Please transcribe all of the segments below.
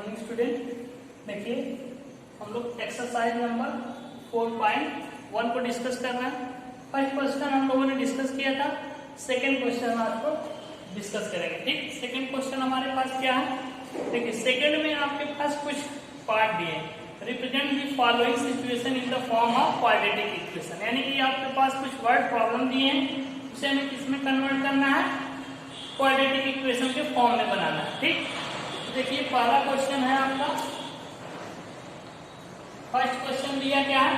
Morning student. देखिए हम लोग एक्सरसाइज नंबर 4.1 को डिस्कस कर रहे हैं। फर्स्ट क्वेश्चन हम लोगों ने डिस्कस किया था, सेकंड क्वेश्चन आपको डिस्कस करेंगे। ठीक, सेकंड क्वेश्चन हमारे पास क्या है, देखिए सेकंड में आपके पास कुछ पार्ट दिए हैं। Represent the following situation in the form of quadratic equation, यानी कि आपके पास कुछ वर्ड प्रॉब्लम दिए हैं, उसे हमें किसमें कन्वर्ट करना है, क्वाड्रेटिक इक्वेशन के फॉर्म में बनाना है। ठीक, देखिए पहला क्वेश्चन है आपका, फर्स्ट क्वेश्चन दिया क्या है,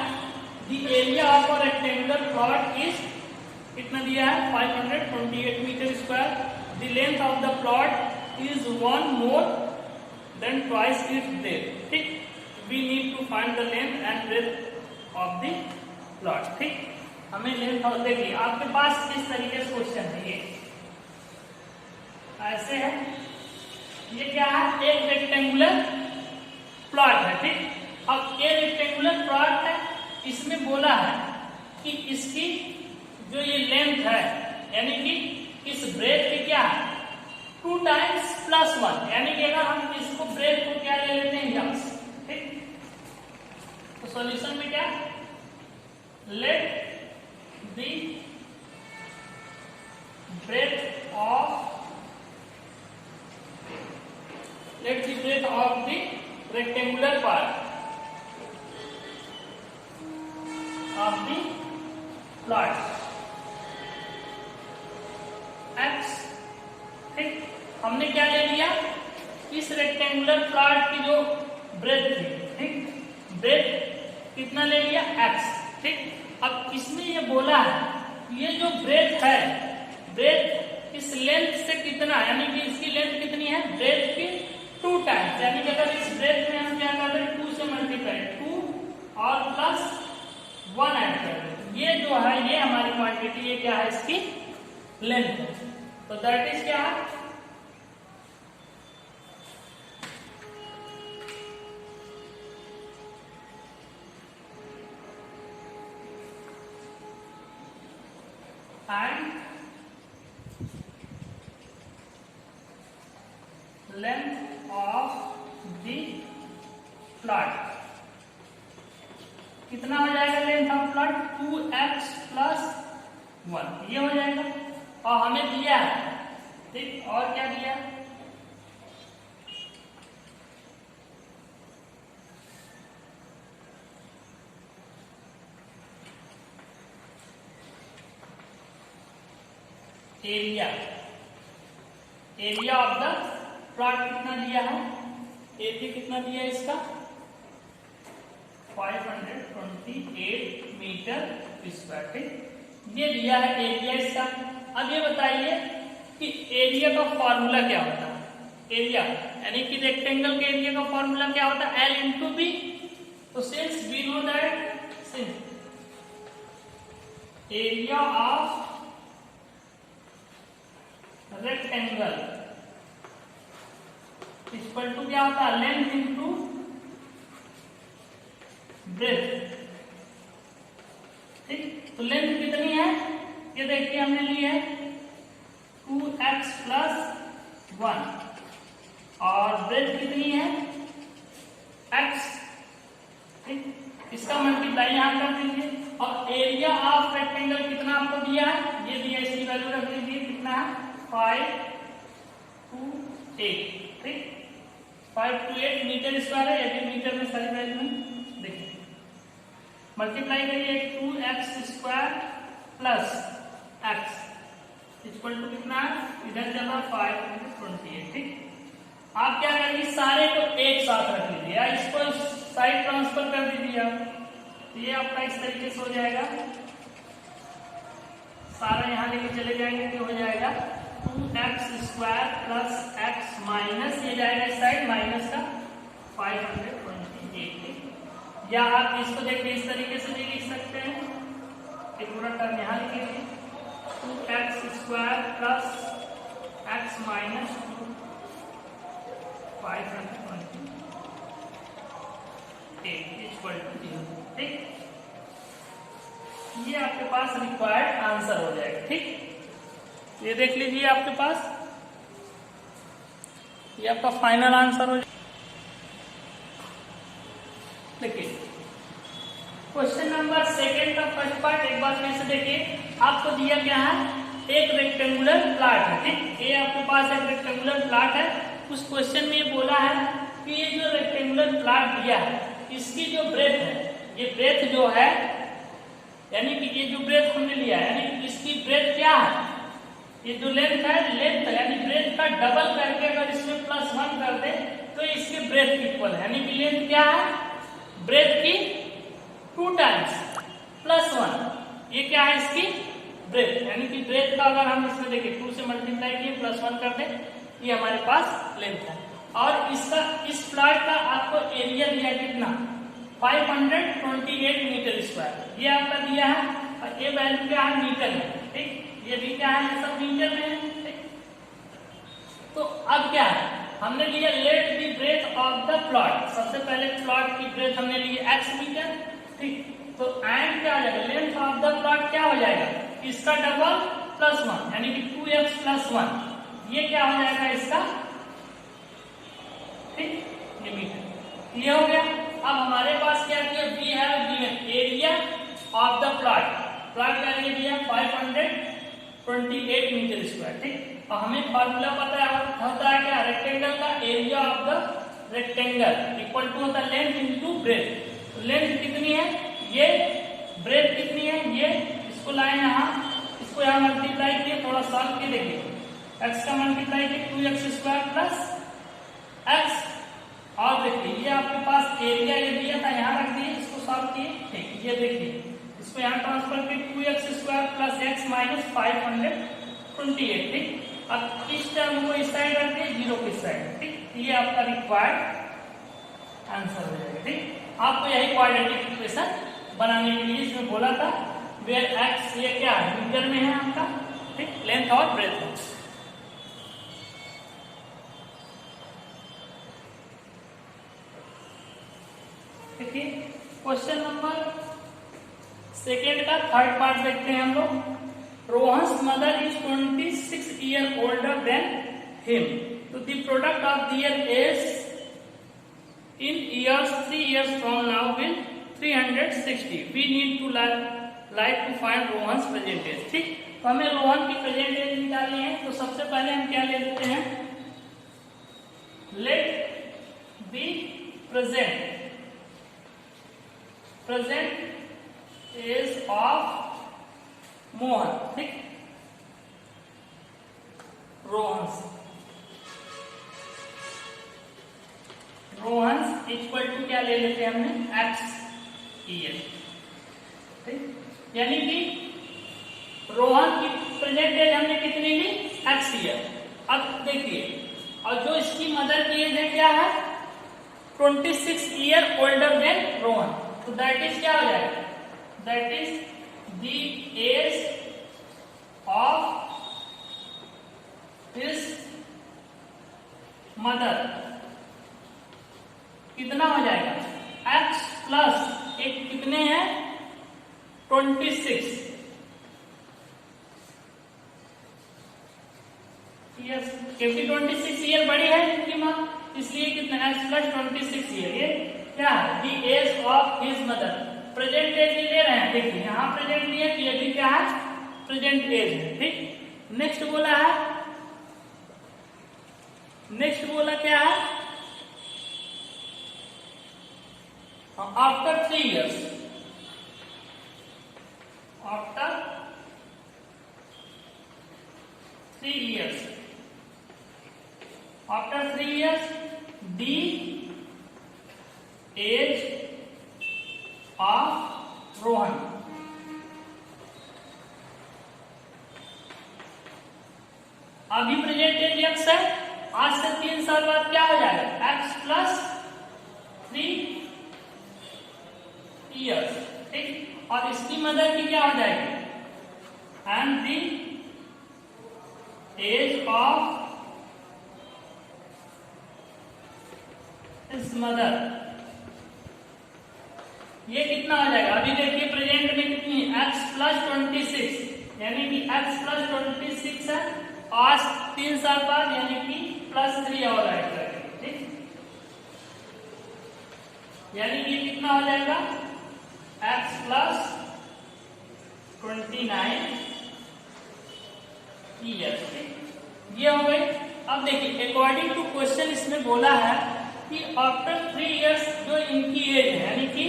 the area of a rectangular plot is, कितना दिया है 528 meter square, the length of the plot is 1 more than twice its breadth. ठीक, we need to find the length and breadth of the plot. ठीक, हमें length और देखिए आपके पास किस तरीके से क्वेश्चन है, ये ऐसे है, ये क्या है, एक रेक्टेंगुलर प्लॉट है। ठीक, अब ये रेक्टेंगुलर प्लॉट है, इसमें बोला है कि इसकी जो ये लेंथ है, यानी कि इस ब्रेथ की क्या है 2 टाइम्स +1, यानी कि अगर हम इसको ब्रेथ को क्या ले लेते हैं यंग्स। ठीक, तो सॉल्यूशन में क्या, let the breadth of the rectangular part of the plot x। ठीक, हमने क्या ले लिया, इस रेक्टेंगुलर प्लॉट की जो ब्रेथ थी, ठीक, ब्रेथ कितना ले लिया x। ठीक, अब इसमें ये बोला है ये जो ब्रेथ है, ब्रेथ इस लेंथ से कितना, यानी कि इसकी लेंथ कितनी है, ब्रेथ की 2 टाइम्स, यानी कि अगर इस ब्रेथ में हम क्या कर रहे हैं 2 से मल्टीप्लाई, 2 और +1 ऐड कर रहे हैं, ये जो है ये हमारी क्वांटिटी, ये क्या है इसकी लेंथ है, तो दैट इज क्या है and length of the plot कितना हो जाएगा, लेंथ ऑफ प्लॉट 2x + 1, ये हो जाएगा। और हमें दिया है, ठीक, और क्या दिया, एरिया ऑफ द प्लॉट कितना दिया है, एरिया कितना दिया है इसका 528 मीटर स्क्वायर। ठीक, ये दिया है एरिया इसका। अब ये बताइए कि एरिया का फॉर्मूला क्या होता है, एरिया यानी कि रेक्टेंगल के एरिया का फॉर्मूला क्या होता है, L × B। तो since we know that since area of rectangle equal to क्या होता है, लेंथ इंटू ब्रेथ। ठीक, तो लेंथ कितनी है, ये देखिए हमने ली है 2x + 1 और ब्रेथ कितनी है x। ठीक, इसका मल्टीप्लाई यहां कर दीजिए, और एरिया ऑफ रेक्टेंगल कितना आपको दिया है, ये दिया, इसकी वैल्यू रख दीजिए, कितना है 528। ठीक, 528 मीटर स्क्वायर है, यदि मीटर में सारी वैल्यू देखिए, मल्टीप्लाई करिए 2x² + x इक्वल टू कितना, इधर चला 528। ठीक, आप क्या करिए, सारे को एक साथ रख लीजिए या इसको साइड ट्रांसफर कर दीजिए आप, तो ये आपका इस तरीके से हो जाएगा, सारा यहाँ लेके चले जाएंगे तो हो जाएगा 2x² + x माइनस, ये जाएगा इस साइड माइनस का 528। या आप इसको देखिए इस तरीके से भी लिख सकते हैं, एक पूरा टर्म यहाँ लिखिए 2x² + x minus 528 equal to 0। ठीक, ये आपके पास रिक्वायर्ड आंसर हो जाएगा। ठीक, ये देख लीजिए आपके पास, ये आपका फाइनल आंसर हो जाएगा। क्वेश्चन नंबर सेकंड का फर्स्ट पार्ट एक बार फिर से देखिए। आपको दिया क्या है, एक रेक्टेंगुलर प्लॉट है, ठीक। ये आपके पास एक रेक्टेंगुलर प्लॉट है। उस क्वेश्चन में ये बोला है कि ये जो रेक्टेंगुलर प्लॉट दिया है इसकी जो ब्रेथ है, ये ब्रेथ जो है यानी कि ये जो ब्रेथ हमने लिया है यानी कि इसकी ब्रेथ क्या है, ये जो लेंथ है, लेंथ यानी ब्रेथ का डबल करके अगर इसमें +1 कर दे तो इसके ब्रेथ इक्वल है। यानी कि लेंथ क्या है, ब्रेथ की 2 टाइम्स +1, ये क्या है इसकी ब्रेथ। यानी कि ब्रेथ का अगर हम इसमें देखिए 2 से मल्टीप्लाई किए +1 कर दे, ये हमारे पास लेंथ है। और इसका इस प्लॉट का आपको एरिया दिया कितना, 528 मीटर स्क्वायर, ये आपका दिया है। और ये वैल्यू क्या है, मीटर में, ठीक। ये भी क्या है, ये सब मीटर में है, ठीक। तो अब क्या है, हमने लिया let the breadth of the plot. सबसे पहले प्लॉट की ब्रेथ हमने ली x मीटर, ठीक। तो एंड क्या हो जाएगा, लेंथ ऑफ द प्लॉट क्या हो जाएगा, इसका डबल +1 यानी कि 2x + 1, ये क्या हो जाएगा इसका, ठीक, ये मीटर। ये हो गया। अब हमारे पास क्या किया, we have given area of the plot, plot का एरिया दिया 528 मीटर स्क्वायर, ठीक। और हमें फॉर्मूला पता है, होता है क्या, रेक्टेंगल का area of the rectangle equal to होता है लेंथ इंटू ब्रेथ। लेंथ कितनी है, ये ब्रेथ कितनी है, ये इसको लाए यहाँ, इसको यहाँ मल्टीप्लाई किए, थोड़ा सॉल्व किए, देखिए x का मल्टीप्लाई किए 2x² + x, और देखिए ये आपके पास एरिया ये दिया था, यहाँ रख दिए, इसको सॉल्व किए, ठीक। ये देखिए इसको यहाँ ट्रांसफर किए 2x² + x - 528, ठीक। अब इस टर्म को इस साइड रख दिए, 0 की साइड, ठीक। ये आपका रिक्वायर्ड आंसर हो जाएगा, ठीक। आपको यही क्वाड्रेटिक इक्वेशन बनाने के लिए इसमें बोला था, वेयर x ये क्या है, मीटर में है आपका, ठीक, लेंथ और ब्रेथ है। देखिए क्वेश्चन नंबर सेकेंड का थर्ड पार्ट देखते हैं हम लोग। Rohan's mother is 26 year older than him, तो the product of their age in years 3 years from now will 360। We need to like to find Rohan's present age, ठीक। तो हमें रोहन की प्रेजेंट एज निकालनी है। तो सबसे पहले हम क्या ले लेते हैं, let be present age of Mohan, ठीक, रोहन्स इक्वल टू क्या ले लेते हैं हमने, x ईयर, ठीक। यानी कि रोहन की प्रेजेंट एज हमने कितनी ली, x ईयर। अब देखिए, और जो इसकी मदर की एज है क्या है, 26 ईयर ओल्डर देन रोहन, तो दैट इज क्या हो जाएगा, that is the age of his mother, कितना हो जाएगा, x प्लस एक कितने हैं 26 ईयर्स, क्योंकि 26 ईयर बड़ी है इनकी माँ, इसलिए कितना x + 26 ईयर, ये क्या है, the age of his mother. Present age ले रहे हैं, देखिए यहाँ प्रेजेंट नहीं है, तो ये भी क्या है, प्रेजेंट एज है, ठीक। नेक्स्ट बोला है, नेक्स्ट बोला क्या है, after 3 years, after 3 years, after 3 years the age of Rohan. अभी प्रेजेंट एज x है, आज से 3 साल बाद क्या हो जाएगा, x + 3 years, ठीक। और इसकी मदर की क्या हो जाएगी, and the age of his mother, ये कितना हो जाएगा, अभी देखिए प्रेजेंट में कितनी है, x + 26, यानी कि x + 26 है, आज 3 साल बाद यानी कि +3 और ऐड करेंगे, ठीक। यानी कि कितना हो जाएगा, x प्लस 29 ईयर्स। ये हो गई। अब देखिए अकॉर्डिंग टू क्वेश्चन इसमें बोला है कि आफ्टर 3 इयर्स जो इनकी एज है, यानी कि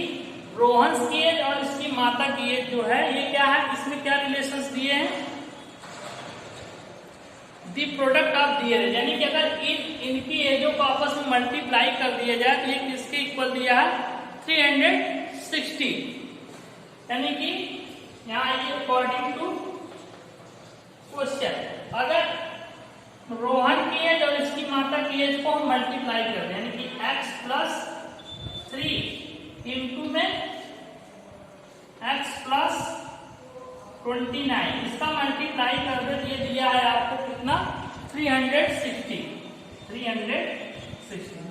रोहन की एज और इसकी माता की एज जो है, ये क्या है, इसमें क्या रिलेशंस दिए हैं, दी प्रोडक्ट ऑफ दिए है, यानी कि अगर इनकी एजों को आपस में मल्टीप्लाई कर दिया जाए तो ये किसके इक्वल दिया है, 360। यानी कि यहाँ आइए अकॉर्डिंग टू क्वेश्चन, अगर रोहन की एज और इसकी माता की एज को हम मल्टीप्लाई कर दें, यानी कि x प्लस 3 इंटू में x प्लस 29, इसका मल्टीप्लाई कर दे, ये दिया है आपको कितना, 360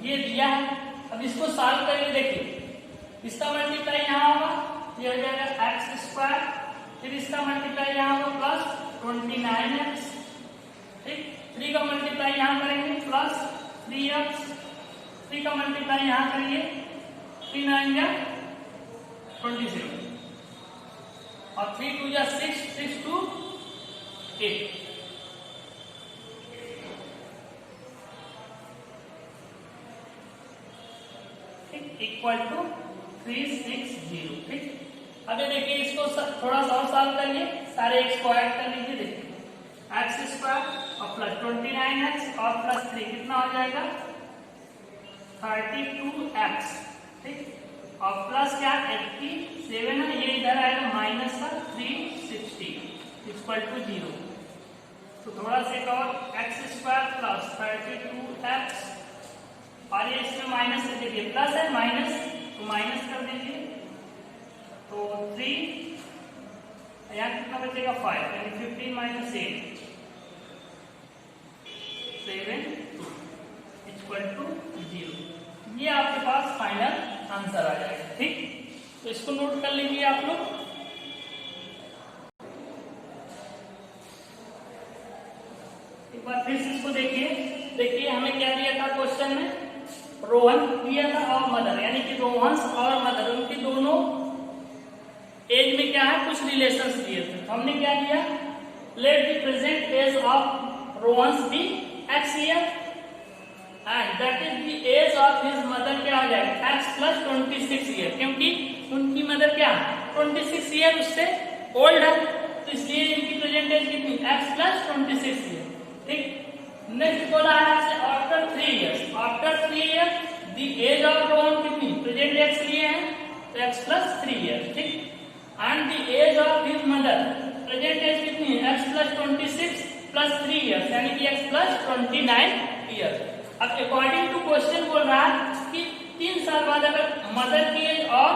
ये दिया है। अब इसको सॉल्व करके देखिए, इसका मल्टीप्लाई यहाँ होगा, ये हो जाएगा एक्स स्क्वायर, फिर इसका मल्टीप्लाई यहाँ होगा प्लस 29x, ठीक, 3 का मल्टीप्लाई यहाँ करेंगे प्लस 3x, 3 का मल्टीप्लाई यहाँ करेंगे 3 9 जा 27 और 3 2 जा 6 6 2 8, इक्वल टू 360। ठीक, अभी देखिए इसको थोड़ा सा और सॉल्व करिए, सारे एक्स को ऐड कर लीजिए। देखिए एक्स स्क्वायर और प्लस 29x और प्लस 3 कितना हो जाएगा, 32x, ठीक, और प्लस क्या 87 है, ये इधर आएगा माइनस का 360 इक्वल टू 0। तो थोड़ा सा और एक्स स्क्वायर प्लस 32x और ये इसमें माइनस से देखिए, प्लस है माइनस, तो माइनस कर दीजिए, तो 3 यहाँ कितना बचेगा 5, यानी 15 माइनस 8 7 इक्वल टू 0। ये आपके पास फाइनल आंसर आ जाएगा। ठीक, तो इसको नोट कर लीजिए आप लोग। एक बार फिर से इसको देखिए हमें क्या दिया था क्वेश्चन में, रोहन दिया था और मदर, यानी कि रोहन और मदर उनकी दोनों एज में क्या है, कुछ रिलेशंस दिए थे। तो हमने क्या किया, let the present age of Rohan be x year and that is the age of his mother, क्या आ जाएगा x प्लस 26 ईयर, क्योंकि उनकी मदर क्या 26 ईयर उससे ओल्ड है, तो इसलिए इनकी प्रेजेंट एज कितनी x प्लस 26 ईयर। ठीक, नेक्स्ट बोला है आपसे after 3 years, after 3 years the age of Rohan कितनी, प्रेजेंट एक्स लिए हैं तो x प्लस 3 इयर्स, ठीक, and the age of his mother, present age कितनी है x प्लस 26 प्लस 3 इयर्स, यानी कि x प्लस 29 इयर्स। अब अकॉर्डिंग टू क्वेश्चन बोल रहा है कि 3 साल बाद अगर मदर की एज और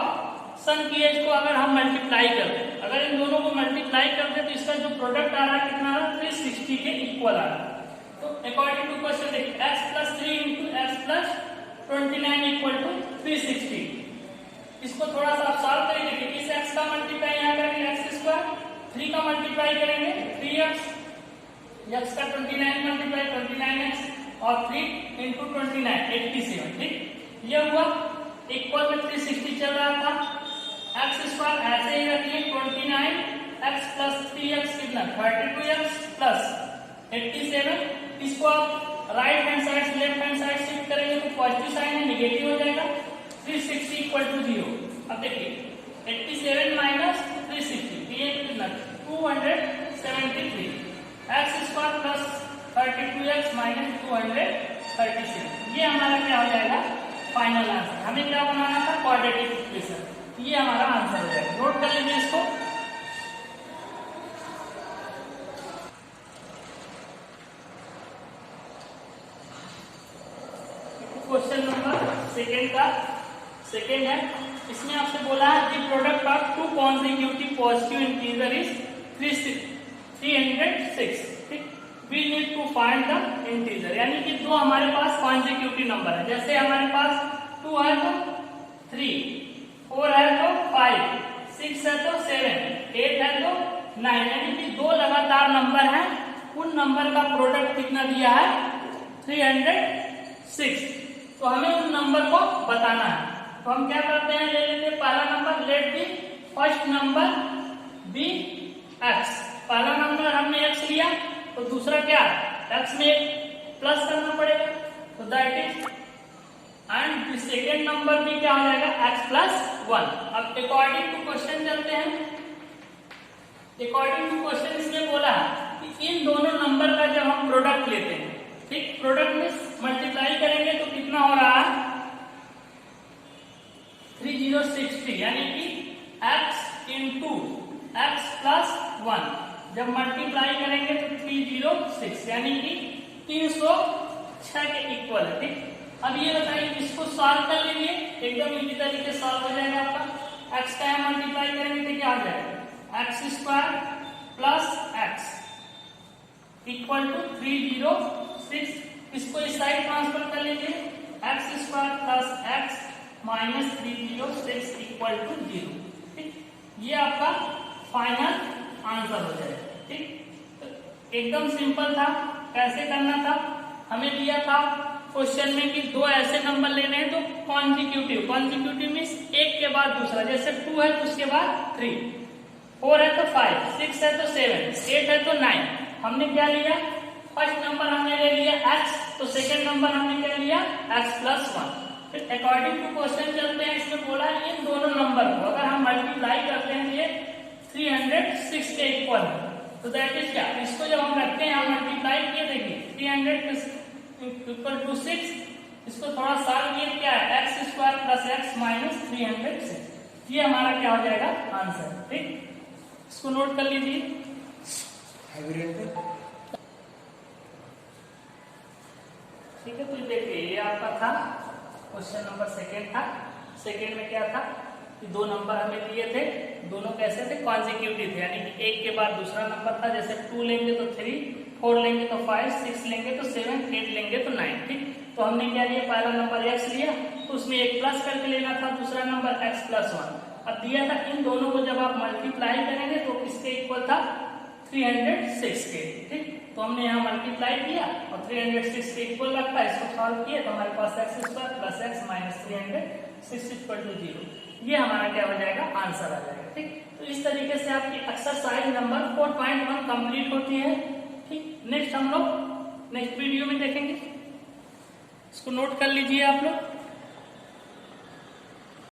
सन की एज को अगर हम मल्टीप्लाई कर दें, अगर इन दोनों को मल्टीप्लाई कर दें तो इसका जो प्रोडक्ट आ रहा है कितना आ रहा है, 360 के इक्वल आ रहा है। तो अकॉर्डिंग टू क्वेश्चन देखिए x plus 3 into x plus 29 equal to 360। इसको थोड़ा सा आप सॉल्व करेंगे, देखिए इस x का मल्टीप्लाई यहाँ करेंगे x स्क्वायर, 3 का मल्टीप्लाई करेंगे 3x, x का 29 मल्टीप्लाई 29x और 3 इंटू 29 87। ठीक, यह हुआ इक्वल में 360 चल रहा था, एक्स स्क्वायर ऐसे ही रखिए 29 x प्लस 3x कितना 32x प्लस 87। इसको आप राइट हैंड साइड से लेफ्ट हैंड साइड शिफ्ट करेंगे तो पॉजिटिव साइन है, नेगेटिव हो जाएगा, 360 इक्वल टू 0। अब देखिए 87 माइनस 360 ये कितना 273, x square plus 32x minus 237, ये हमारा क्या हो जाएगा फाइनल आंसर। हमें क्या बनाना था, क्वाड्रेटिक इक्वेशन, ये हमारा आंसर हो जाएगा। नोट कर लीजिए इसको। क्वेश्चन नंबर सेकेंड है, इसमें आपसे बोला है कि product of two consecutive positive integer is 306। ठीक, we need to find the integer, यानी कि दो हमारे पास कॉन्सेक्यूटिव नंबर है, जैसे हमारे पास 2 है तो 3, 4 है तो 5, 6 है तो 7, 8 है तो 9, यानी कि दो लगातार नंबर हैं, उन नंबर का प्रोडक्ट कितना दिया है 306। तो हमें उन नंबर को बताना है, तो हम क्या करते हैं, ले लेते हैं पहला number, let the first number be x, पहला नंबर हमने एक्स लिया तो दूसरा क्या एक्स में एक प्लस करना पड़ेगा, तो that is and second number भी क्या हो जाएगा एक्स प्लस वन। अब अकॉर्डिंग टू क्वेश्चन चलते हैं। अकॉर्डिंग टू क्वेश्चन इसमें बोला कि इन दोनों नंबर का जब हम प्रोडक्ट लेते हैं, ठीक, प्रोडक्ट में मल्टीप्लाई करेंगे तो कितना हो रहा है 3060, यानी कि x into x plus one, जब मल्टीप्लाई करेंगे तो 306 यानी कि 306 के इक्वल है। ठीक, अब ये बताइए इसको सॉल्व कर लीजिए, एकदम इसी तरीके से सॉल्व हो जाएगा आपका। x का मल्टीप्लाई करेंगे तो क्या आ जाएगा x square plus x equal to 306, इसको इस साइड ट्रांसफर कर लीजिए, x square plus x minus 306 equal to 0। ठीक, ये आपका फाइनल आंसर हो जाएगा। ठीक, तो एकदम सिंपल था। कैसे करना था, हमें दिया था क्वेश्चन में कि दो ऐसे नंबर लेने हैं तो कॉन्जिक्यूटिव, कॉन्जिक्यूटिव मीन्स एक के बाद दूसरा, जैसे 2 है तो उसके बाद 3, 4 है तो 5, 6 है तो 7, 8 है तो 9। हमने क्या लिया, फर्स्ट नंबर हमने ले लिया x, तो सेकंड नंबर हमने क्या लिया x प्लस वन। फिर अकॉर्डिंग टू क्वेश्चन चलते हैं, इसमें बोला इन दोनों नंबर को अगर हम मल्टीप्लाई करते हैं ये 306 के इक्वल है, तो दैट इज क्या, इसको जब हम रखते हैं यहाँ मल्टीप्लाई किए, देखिए 300 इक्वल टू 6, इसको थोड़ा सॉल्व किए क्या है x square plus x minus 306, ये हमारा क्या हो जाएगा आंसर। ठीक, इसको नोट कर लीजिए। ठीक है, तो देखिए ये आपका था क्वेश्चन नंबर सेकेंड था। सेकेंड में क्या था कि दो नंबर हमें दिए थे, दोनों कैसे थे कॉन्जिक्यूटिव थे, यानी कि एक के बाद दूसरा नंबर था, जैसे 2 लेंगे तो 3, 4 लेंगे तो 5, 6 लेंगे तो 7, 8 लेंगे तो 9। ठीक, तो हमने क्या लिया, पहला नंबर x लिया तो उसमें एक प्लस करके लेना था, दूसरा नंबर x प्लस वन। अब दिया था इन दोनों को जब आप मल्टीप्लाई करेंगे तो किसके इक्वल था 306 के। ठीक, तो हमने यहाँ मल्टीप्लाई किया और 306 के इक्वल रखा, इसको सॉल्व किया तो हमारे पास X square plus x minus 306 equal to 0, ये हमारा क्या हो जाएगा आंसर आ जाएगा। ठीक, तो इस तरीके से आपकी एक्सरसाइज नंबर 4.1 कंप्लीट होती है। ठीक, नेक्स्ट हम लोग नेक्स्ट वीडियो में देखेंगे, इसको नोट कर लीजिए आप लोग।